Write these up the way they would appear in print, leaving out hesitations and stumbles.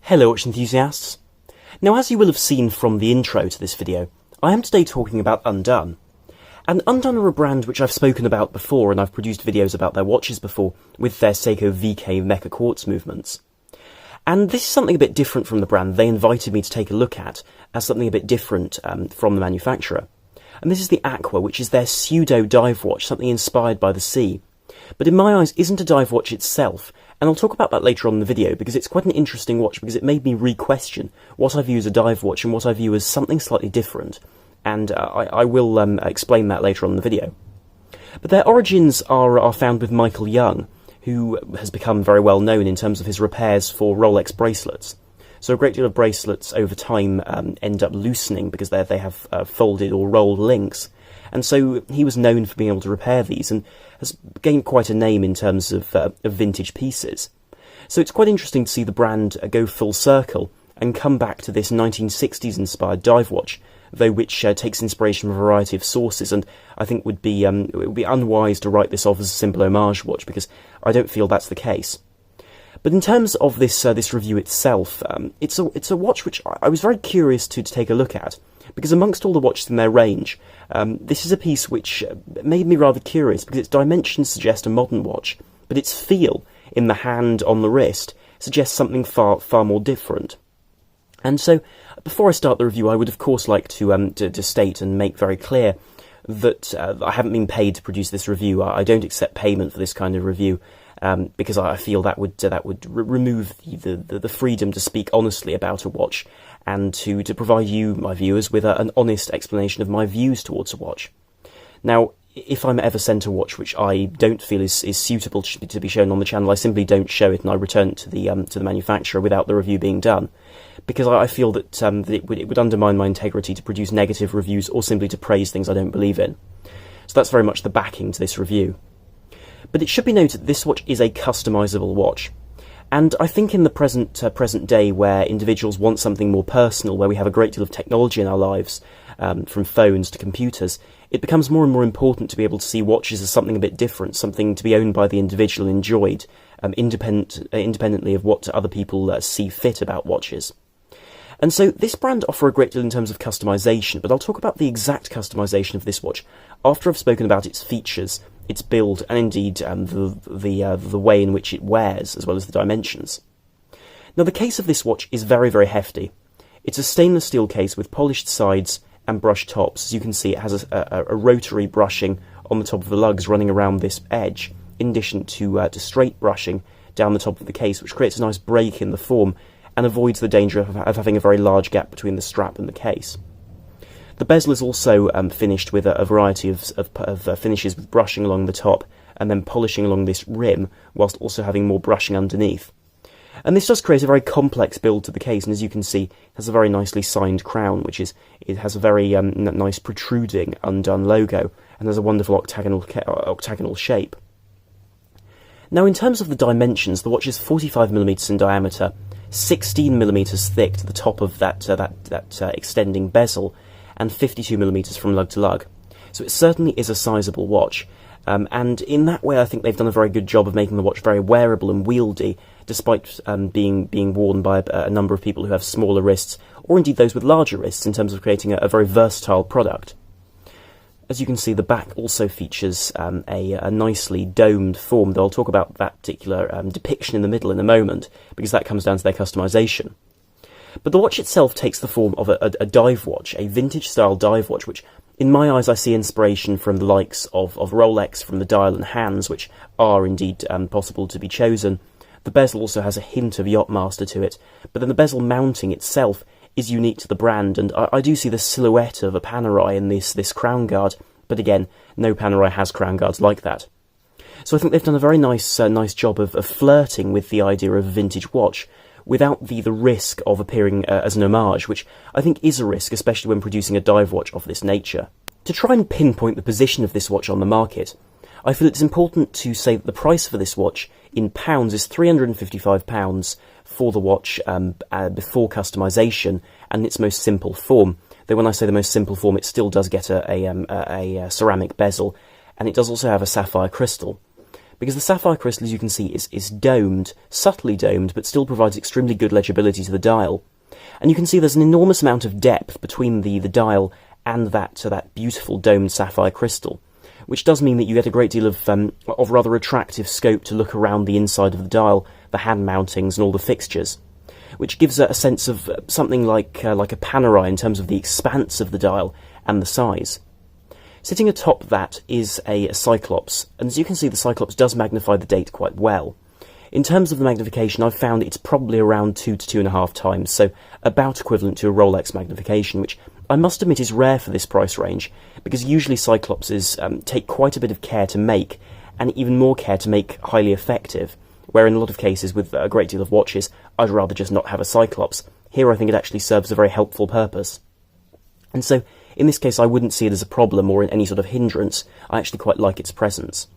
Hello watch enthusiasts. Now as you will have seen from the intro to this video, I am today talking about Undone. And Undone are a brand which I've spoken about before, and I've produced videos about their watches before with their Seiko VK Mecha Quartz movements. And this is something a bit different from the brand they invited me to take a look at as something a bit different from the manufacturer. And this is the Aqua, which is their pseudo dive watch, something inspired by the sea. But in my eyes isn't a dive watch itself, and I'll talk about that later on in the video because it's quite an interesting watch because it made me re-question what I view as a dive watch and what I view as something slightly different, and I will explain that later on in the video. But their origins are found with Michael Young, who has become very well known in terms of his repairs for Rolex bracelets. So a great deal of bracelets over time end up loosening because they have folded or rolled links. And so he was known for being able to repair these and has gained quite a name in terms of vintage pieces. So it's quite interesting to see the brand go full circle and come back to this 1960s inspired dive watch, though which takes inspiration from a variety of sources, and I think it would be unwise to write this off as a simple homage watch because I don't feel that's the case. But in terms of this review itself, it's a watch which I was very curious to take a look at, because amongst all the watches in their range, this is a piece which made me rather curious because its dimensions suggest a modern watch, but its feel in the hand on the wrist suggests something far more different. And so, before I start the review, I would of course like to state and make very clear that I haven't been paid to produce this review. I don't accept payment for this kind of review. Because I feel that would remove the freedom to speak honestly about a watch and to provide you, my viewers, with an honest explanation of my views towards a watch. Now, if I'm ever sent a watch which I don't feel is suitable to be shown on the channel, I simply don't show it and I return it to the manufacturer without the review being done, because I feel that it would undermine my integrity to produce negative reviews or simply to praise things I don't believe in. So that's very much the backing to this review. But it should be noted that this watch is a customisable watch, and I think in the present day where individuals want something more personal, where we have a great deal of technology in our lives, from phones to computers, it becomes more and more important to be able to see watches as something a bit different, something to be owned by the individual and enjoyed, independently of what other people see fit about watches. And so this brand offer a great deal in terms of customisation, but I'll talk about the exact customisation of this watch after I've spoken about its features, its build, and indeed the way in which it wears, as well as the dimensions. Now, the case of this watch is very, very hefty. It's a stainless steel case with polished sides and brushed tops. As you can see, it has a rotary brushing on the top of the lugs running around this edge, in addition to straight brushing down the top of the case, which creates a nice break in the form and avoids the danger of having a very large gap between the strap and the case. The bezel is also finished with a variety of finishes, with brushing along the top and then polishing along this rim, whilst also having more brushing underneath. And this does create a very complex build to the case, and as you can see, it has a very nicely signed crown, it has a very nice protruding Undone logo, and has a wonderful octagonal shape. Now, in terms of the dimensions, the watch is 45mm in diameter, 16mm thick to the top of that extending bezel, and 52mm from lug to lug. So it certainly is a sizable watch, and in that way I think they've done a very good job of making the watch very wearable and wieldy, despite being worn by a number of people who have smaller wrists, or indeed those with larger wrists, in terms of creating a very versatile product. As you can see, the back also features a nicely domed form, though I'll talk about that particular depiction in the middle in a moment, because that comes down to their customisation. But the watch itself takes the form of a dive watch, a vintage-style dive watch, which, in my eyes, I see inspiration from the likes of Rolex, from the dial and hands, which are indeed possible to be chosen. The bezel also has a hint of Yachtmaster to it, but then the bezel mounting itself is unique to the brand, and I do see the silhouette of a Panerai in this crown guard, but again, no Panerai has crown guards like that. So I think they've done a very nice job of flirting with the idea of a vintage watch, without the risk of appearing as an homage, which I think is a risk, especially when producing a dive watch of this nature. To try and pinpoint the position of this watch on the market, I feel it's important to say that the price for this watch in pounds is £355 for the watch before customisation and its most simple form. Though when I say the most simple form, it still does get a ceramic bezel, and it does also have a sapphire crystal. because the sapphire crystal, as you can see, is domed, subtly domed, but still provides extremely good legibility to the dial. And you can see there's an enormous amount of depth between the dial and that beautiful domed sapphire crystal, which does mean that you get a great deal of rather attractive scope to look around the inside of the dial, the hand mountings and all the fixtures, which gives a sense of something like a panorama in terms of the expanse of the dial and the size. Sitting atop that is a Cyclops, and as you can see, the Cyclops does magnify the date quite well. In terms of the magnification, I've found it's probably around 2 to 2.5 times, so about equivalent to a Rolex magnification, which I must admit is rare for this price range, because usually Cyclopses take quite a bit of care to make, and even more care to make highly effective, where in a lot of cases with a great deal of watches, I'd rather just not have a Cyclops. Here I think it actually serves a very helpful purpose. And so, in this case, I wouldn't see it as a problem or any sort of hindrance. I actually quite like its presence.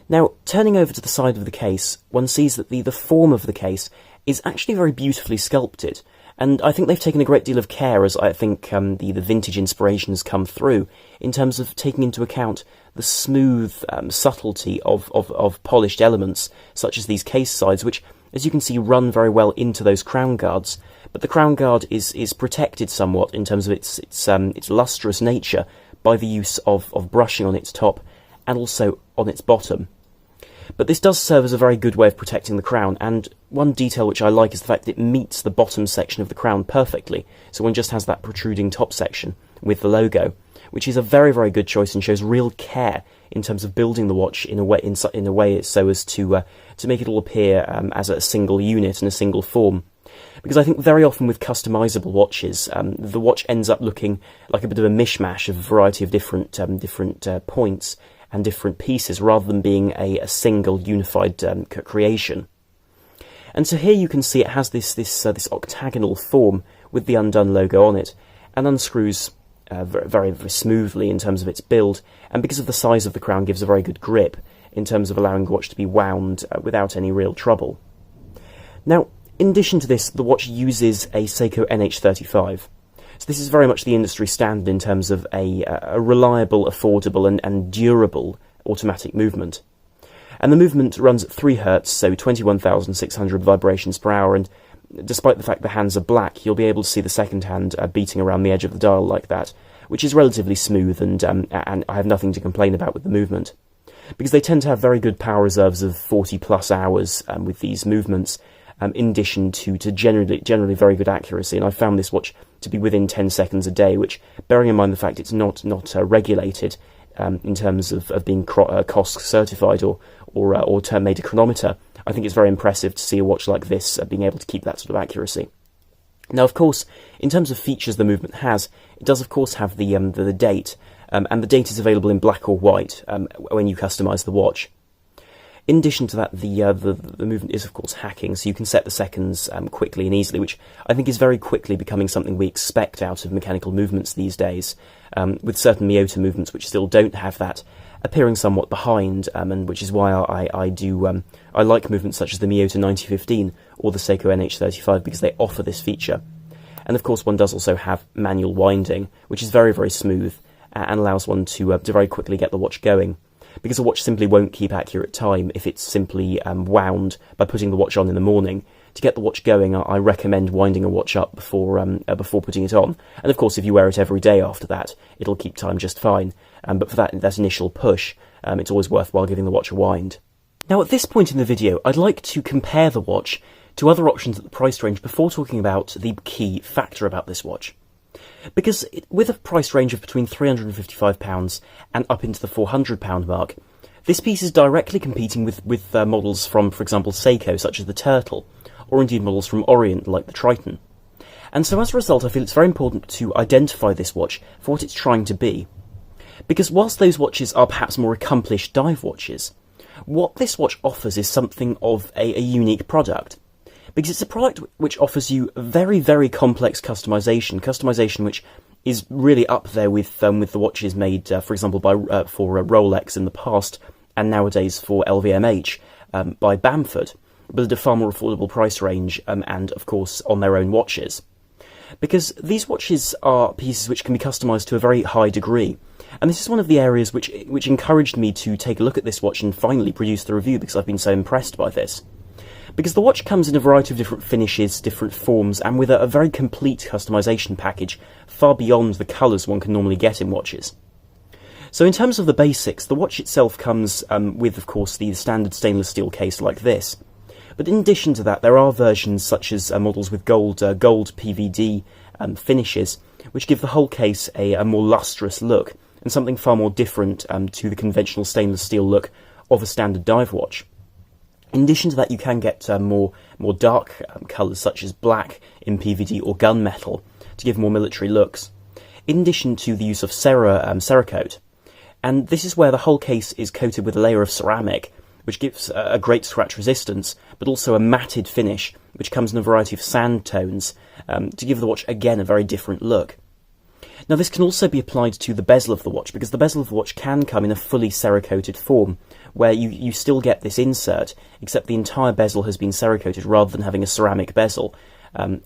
Now, turning over to the side of the case, one sees that the form of the case is actually very beautifully sculpted, and I think they've taken a great deal of care, as I think the vintage inspiration has come through, in terms of taking into account the smooth subtlety of polished elements, such as these case sides, which, as you can see, run very well into those crown guards. But the crown guard is protected somewhat in terms of its lustrous nature by the use of brushing on its top and also on its bottom. But this does serve as a very good way of protecting the crown, and one detail which I like is the fact that it meets the bottom section of the crown perfectly, so one just has that protruding top section with the logo, which is a very, very good choice and shows real care in terms of building the watch in a way so as to make it all appear as a single unit and a single form. Because I think very often with customizable watches, the watch ends up looking like a bit of a mishmash of a variety of different points and different pieces, rather than being a single unified creation. And so here you can see it has this octagonal form with the Undone logo on it, and unscrews very, very smoothly in terms of its build, and because of the size of the crown gives a very good grip in terms of allowing the watch to be wound without any real trouble. Now, in addition to this, the watch uses a Seiko NH35. So this is very much the industry standard in terms of a reliable, affordable and durable automatic movement. And the movement runs at 3 Hz, so 21,600 vibrations per hour, and despite the fact the hands are black, you'll be able to see the second hand beating around the edge of the dial like that, which is relatively smooth, and I have nothing to complain about with the movement. Because they tend to have very good power reserves of 40 plus hours with these movements, in addition to generally very good accuracy, and I found this watch to be within 10 seconds a day, which, bearing in mind the fact it's not regulated in terms of being COSC certified or term-made a chronometer, I think it's very impressive to see a watch like this being able to keep that sort of accuracy. Now, of course, in terms of features the movement has, it does of course have the date, and the date is available in black or white when you customise the watch. In addition to that, the movement is of course hacking, so you can set the seconds quickly and easily, which I think is very quickly becoming something we expect out of mechanical movements these days, with certain Miyota movements which still don't have that, appearing somewhat behind, and which is why I like movements such as the Miyota 9015 or the Seiko NH35, because they offer this feature. And of course one does also have manual winding, which is very, very smooth and allows one to very quickly get the watch going, because a watch simply won't keep accurate time if it's simply wound by putting the watch on in the morning. To get the watch going, I recommend winding a watch up before putting it on, and of course if you wear it every day after that, it'll keep time just fine, but for that initial push, it's always worthwhile giving the watch a wind. Now, at this point in the video, I'd like to compare the watch to other options at the price range before talking about the key factor about this watch. Because with a price range of between £355 and up into the £400 mark, this piece is directly competing with models from, for example, Seiko, such as the Turtle, or indeed models from Orient, like the Triton. And so as a result, I feel it's very important to identify this watch for what it's trying to be. Because whilst those watches are perhaps more accomplished dive watches, what this watch offers is something of a unique product. Because it's a product which offers you very, very complex customization which is really up there with the watches made, for example, for Rolex in the past, and nowadays for LVMH by Bamford, but at a far more affordable price range, and of course on their own watches. Because these watches are pieces which can be customized to a very high degree, And this is one of the areas which encouraged me to take a look at this watch and finally produce the review, because I've been so impressed by this. Because the watch comes in a variety of different finishes, different forms, and with a very complete customisation package, far beyond the colours one can normally get in watches. So in terms of the basics, the watch itself comes with, of course, the standard stainless steel case like this. But in addition to that, there are versions such as models with gold PVD finishes, which give the whole case a more lustrous look, and something far more different to the conventional stainless steel look of a standard dive watch. In addition to that, you can get more dark colours such as black in PVD or gunmetal to give more military looks, in addition to the use of Cerakote. And this is where the whole case is coated with a layer of ceramic, which gives a great scratch resistance, but also a matted finish, which comes in a variety of sand tones, to give the watch, again, a very different look. Now, this can also be applied to the bezel of the watch, because the bezel of the watch can come in a fully Cerakoted form, where you still get this insert, except the entire bezel has been Cerakoted rather than having a ceramic bezel,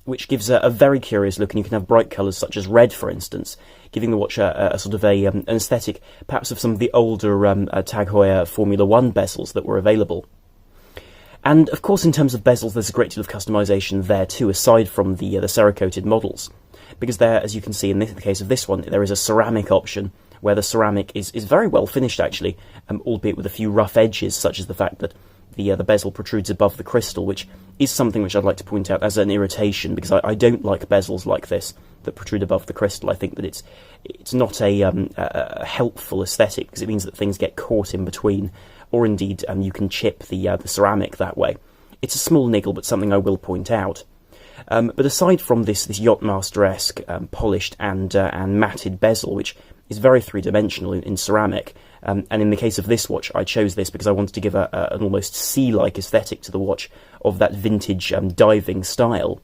which gives a very curious look, and you can have bright colours such as red, for instance, giving the watch a sort of an aesthetic, perhaps of some of the older Tag Heuer Formula 1 bezels that were available. And, of course, in terms of bezels, there's a great deal of customisation there too, aside from the Cerakoted models. Because there, as you can see in the case of this one, there is a ceramic option, where the ceramic is very well finished, actually, albeit with a few rough edges, such as the fact that the bezel protrudes above the crystal, which is something which I'd like to point out as an irritation, because I don't like bezels like this that protrude above the crystal. I think that it's not a helpful aesthetic, because it means that things get caught in between, or indeed you can chip the ceramic that way. It's a small niggle, but something I will point out. But aside from this Yachtmaster-esque polished and matted bezel, which is very three-dimensional in ceramic, and in the case of this watch, I chose this because I wanted to give an almost sea-like aesthetic to the watch of that vintage diving style.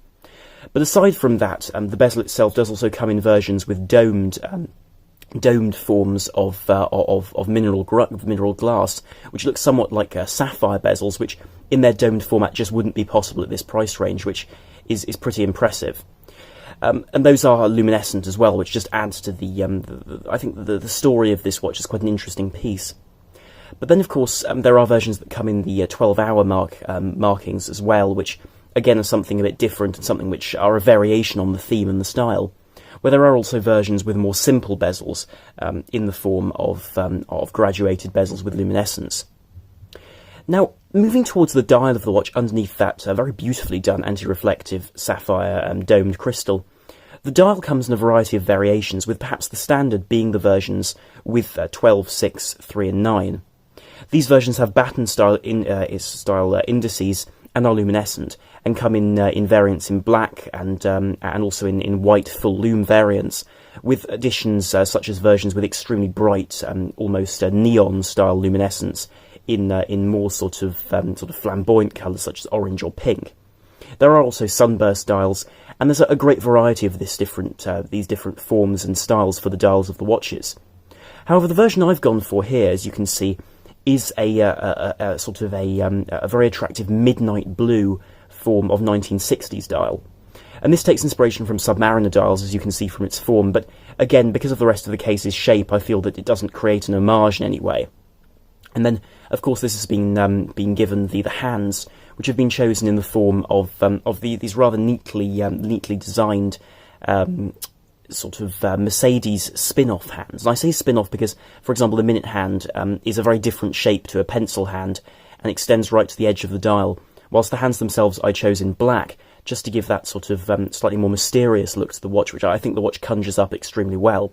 But aside from that, the bezel itself does also come in versions with domed forms of mineral glass, which looks somewhat like sapphire bezels, which in their domed format just wouldn't be possible at this price range, which is pretty impressive. And those are luminescent as well, which just adds to I think the story of this watch is quite an interesting piece. But then, of course, there are versions that come in the 12-hour markings as well, which, again, are something a bit different and something which are a variation on the theme and the style, where there are also versions with more simple bezels in the form of graduated bezels with luminescence. Now, moving towards the dial of the watch underneath that very beautifully done anti-reflective sapphire domed crystal, the dial comes in a variety of variations, with perhaps the standard being the versions with 12, 6, 3 and 9. These versions have baton-style indices and are luminescent, and come in variants in black and also in white full lume variants, with additions such as versions with extremely bright, almost neon-style luminescence in more sort of flamboyant colours such as orange or pink. There are also sunburst dials, and there's a great variety of these different forms and styles for the dials of the watches. However, the version I've gone for here, as you can see, is a very attractive midnight blue form of 1960s dial. And this takes inspiration from Submariner dials, as you can see from its form, but again, because of the rest of the case's shape, I feel that it doesn't create an homage in any way. And then, of course, this has been given the hands, which have been chosen in the form of these rather neatly designed Mercedes spin-off hands. And I say spin-off because, for example, the minute hand is a very different shape to a pencil hand and extends right to the edge of the dial, whilst the hands themselves I chose in black, just to give that sort of slightly more mysterious look to the watch, which I think the watch conjures up extremely well.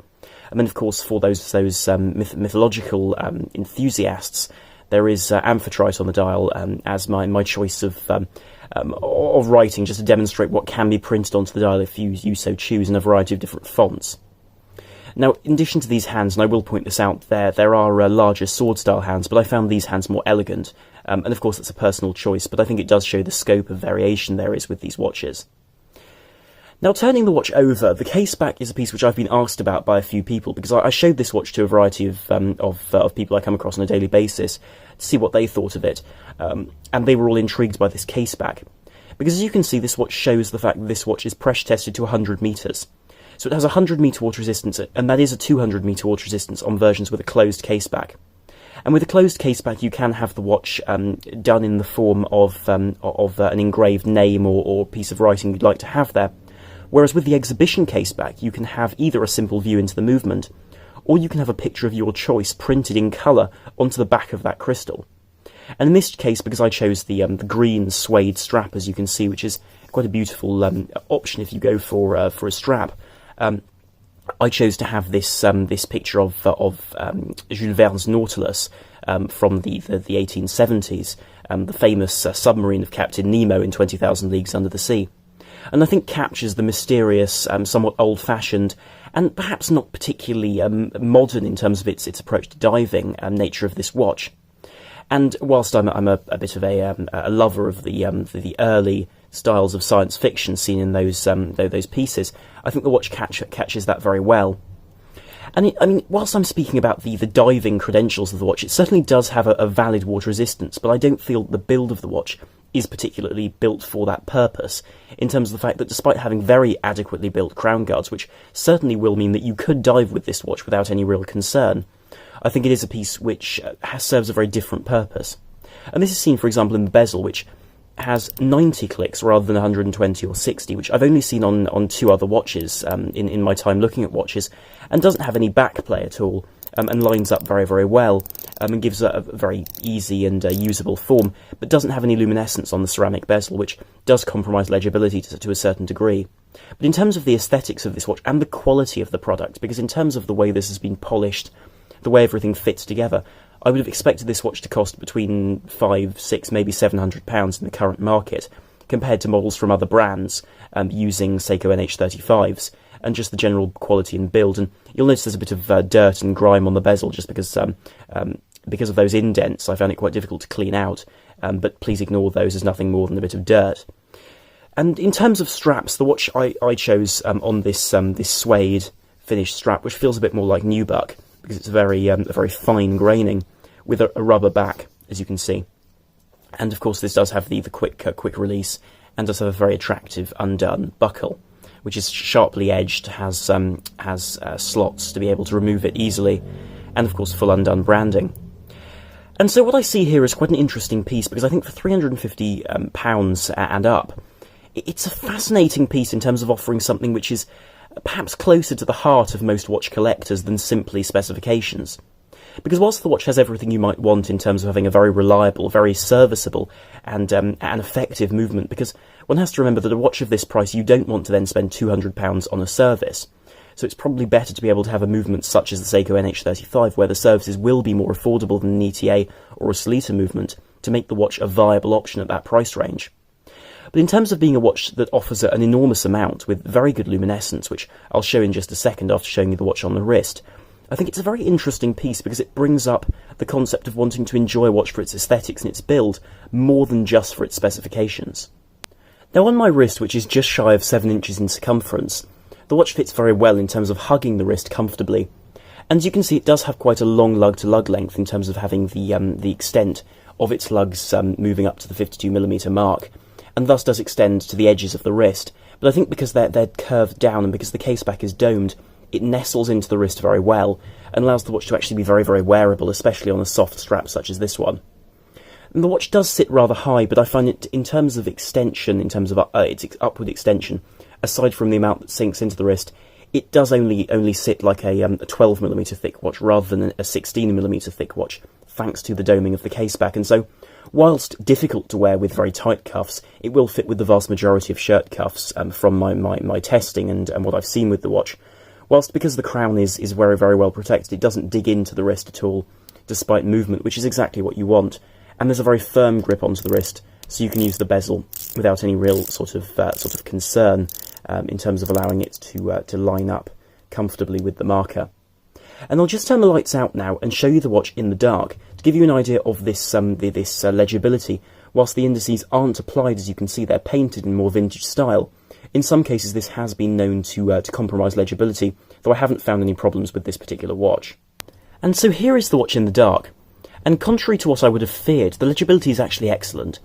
And then, of course, for those mythological enthusiasts, there is amphitrite on the dial as my choice of writing, just to demonstrate what can be printed onto the dial if you so choose in a variety of different fonts. Now, in addition to these hands, and I will point this out, there are larger sword-style hands, but I found these hands more elegant. And of course, that's a personal choice, but I think it does show the scope of variation there is with these watches. Now, turning the watch over, the case back is a piece which I've been asked about by a few people, because I showed this watch to a variety of people I come across on a daily basis to see what they thought of it, and they were all intrigued by this case back. Because as you can see, this watch shows the fact that this watch is pressure tested to 100 metres. So it has 100-metre water resistance, and that is a 200-metre water resistance on versions with a closed caseback. And with a closed caseback, you can have the watch done in the form of an engraved name or piece of writing you'd like to have there. Whereas with the exhibition caseback, you can have either a simple view into the movement, or you can have a picture of your choice printed in colour onto the back of that crystal. And in this case, because I chose the green suede strap, as you can see, which is quite a beautiful option if you go for a strap, I chose to have this picture of Jules Verne's Nautilus from the 1870s, the famous submarine of Captain Nemo in 20,000 Leagues Under the Sea. And I think captures the mysterious, somewhat old-fashioned, and perhaps not particularly modern in terms of its approach to diving nature of this watch. And whilst I'm a bit of a lover of the early styles of science fiction seen in those pieces, I think the watch catches that very well. And I mean, whilst I'm speaking about the diving credentials of the watch, it certainly does have a valid water resistance, but I don't feel the build of the watch is particularly built for that purpose, in terms of the fact that despite having very adequately built crown guards, which certainly will mean that you could dive with this watch without any real concern, I think it is a piece which serves a very different purpose. And this is seen, for example, in the bezel, which has 90 clicks rather than 120 or 60, which I've only seen on two other watches in my time looking at watches, and doesn't have any back play at all, and lines up very, very well, and gives a very easy and usable form, but doesn't have any luminescence on the ceramic bezel, which does compromise legibility to a certain degree. But in terms of the aesthetics of this watch and the quality of the product, because in terms of the way this has been polished, the way everything fits together, I would have expected this watch to cost between £500, £600, maybe £700 in the current market, compared to models from other brands using Seiko NH35s, and just the general quality and build. And you'll notice there's a bit of dirt and grime on the bezel, just because of those indents. I found it quite difficult to clean out, but please ignore those as nothing more than a bit of dirt. And in terms of straps, the watch I chose on this suede finished strap, which feels a bit more like nubuck, because it's a very fine graining with a rubber back, as you can see. And of course, this does have the quick release, and does have a very attractive undone buckle, which is sharply edged, has slots to be able to remove it easily, and of course full undone branding. And so what I see here is quite an interesting piece, because I think for £350 and up, it's a fascinating piece in terms of offering something which is perhaps closer to the heart of most watch collectors than simply specifications. Because whilst the watch has everything you might want in terms of having a very reliable, very serviceable, and an effective movement, because one has to remember that a watch of this price, you don't want to then spend £200 on a service. So it's probably better to be able to have a movement such as the Seiko NH35, where the services will be more affordable than an ETA or a Solita movement, to make the watch a viable option at that price range. But in terms of being a watch that offers an enormous amount with very good luminescence, which I'll show in just a second after showing you the watch on the wrist, I think it's a very interesting piece because it brings up the concept of wanting to enjoy a watch for its aesthetics and its build more than just for its specifications. Now on my wrist, which is just shy of 7 inches in circumference, the watch fits very well in terms of hugging the wrist comfortably. And as you can see, it does have quite a long lug-to-lug length in terms of having the extent of its lugs moving up to the 52mm mark, and thus does extend to the edges of the wrist. But I think because they're curved down and because the caseback is domed, it nestles into the wrist very well and allows the watch to actually be very, very wearable, especially on a soft strap such as this one. And the watch does sit rather high, but I find it, in terms of extension, in terms of its upward extension, aside from the amount that sinks into the wrist, it does only sit like a 12mm thick watch rather than a 16mm thick watch, thanks to the doming of the caseback. And so, whilst difficult to wear with very tight cuffs, it will fit with the vast majority of shirt cuffs from my testing and what I've seen with the watch. Whilst because the crown is very, very well protected, it doesn't dig into the wrist at all, despite movement, which is exactly what you want. And there's a very firm grip onto the wrist, so you can use the bezel without any real sort of concern in terms of allowing it to line up comfortably with the marker. And I'll just turn the lights out now and show you the watch in the dark to give you an idea of this legibility. Whilst the indices aren't applied, as you can see, they're painted in more vintage style. In some cases, this has been known to compromise legibility, though I haven't found any problems with this particular watch. And so here is the watch in the dark. And contrary to what I would have feared, the legibility is actually excellent.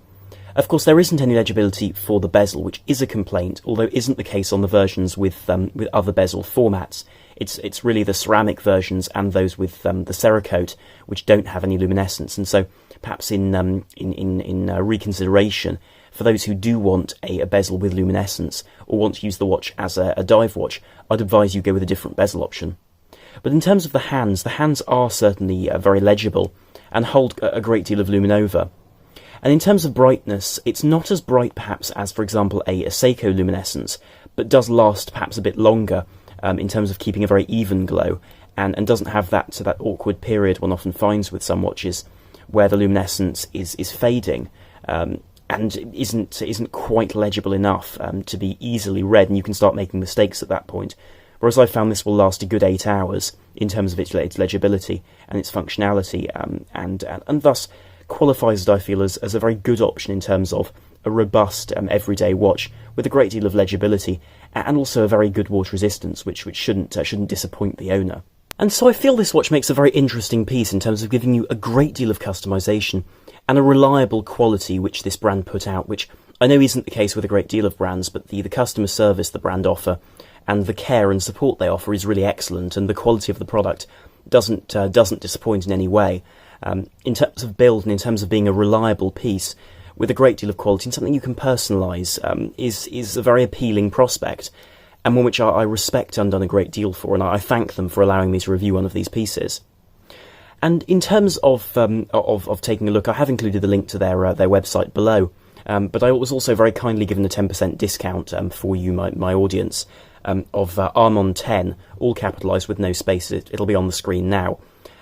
Of course, there isn't any legibility for the bezel, which is a complaint, although isn't the case on the versions with other bezel formats. It's really the ceramic versions and those with the Cerakote which don't have any luminescence, and so perhaps in reconsideration, for those who do want a bezel with luminescence or want to use the watch as a dive watch, I'd advise you go with a different bezel option. But in terms of the hands are certainly very legible and hold a great deal of luminova. And in terms of brightness, it's not as bright perhaps as, for example, a Seiko luminescence, but does last perhaps a bit longer in terms of keeping a very even glow, and doesn't have that awkward period one often finds with some watches where the luminescence is fading and isn't quite legible enough to be easily read, and you can start making mistakes at that point. Whereas I found this will last a good 8 hours in terms of its legibility and its functionality, and thus qualifies, I feel, as a very good option in terms of a robust everyday watch with a great deal of legibility and also a very good water resistance, which shouldn't disappoint the owner. And so I feel this watch makes a very interesting piece in terms of giving you a great deal of customization and a reliable quality which this brand put out, which I know isn't the case with a great deal of brands, but the customer service the brand offer and the care and support they offer is really excellent, and the quality of the product doesn't disappoint in any way. In terms of build and in terms of being a reliable piece with a great deal of quality and something you can personalise, is a very appealing prospect, and one which I respect Undone a great deal for, and I thank them for allowing me to review one of these pieces. And in terms of taking a look, I have included the link to their website below, but I was also very kindly given a 10% discount for you, my audience, of Armand 10, all capitalised with no spaces. It'll be on the screen now.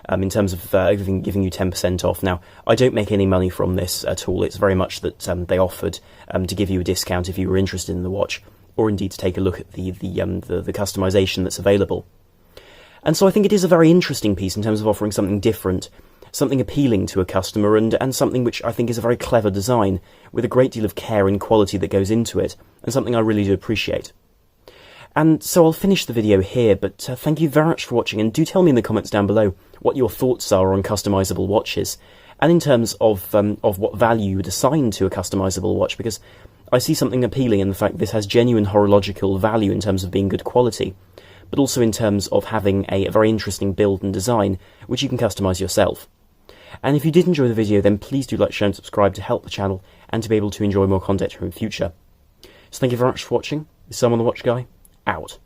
In terms of giving you 10% off. Now, I don't make any money from this at all. It's very much that they offered to give you a discount if you were interested in the watch, or indeed to take a look at the customisation that's available. And so I think it is a very interesting piece in terms of offering something different, something appealing to a customer, and something which I think is a very clever design with a great deal of care and quality that goes into it, and something I really do appreciate. And so I'll finish the video here, but thank you very much for watching, and do tell me in the comments down below what your thoughts are on customisable watches, and in terms of what value you would assign to a customisable watch, because I see something appealing in the fact that this has genuine horological value in terms of being good quality, but also in terms of having a very interesting build and design, which you can customise yourself. And if you did enjoy the video, then please do like, share and subscribe to help the channel, and to be able to enjoy more content from the future. So thank you very much for watching. This is Sam on the Watch Guy, out.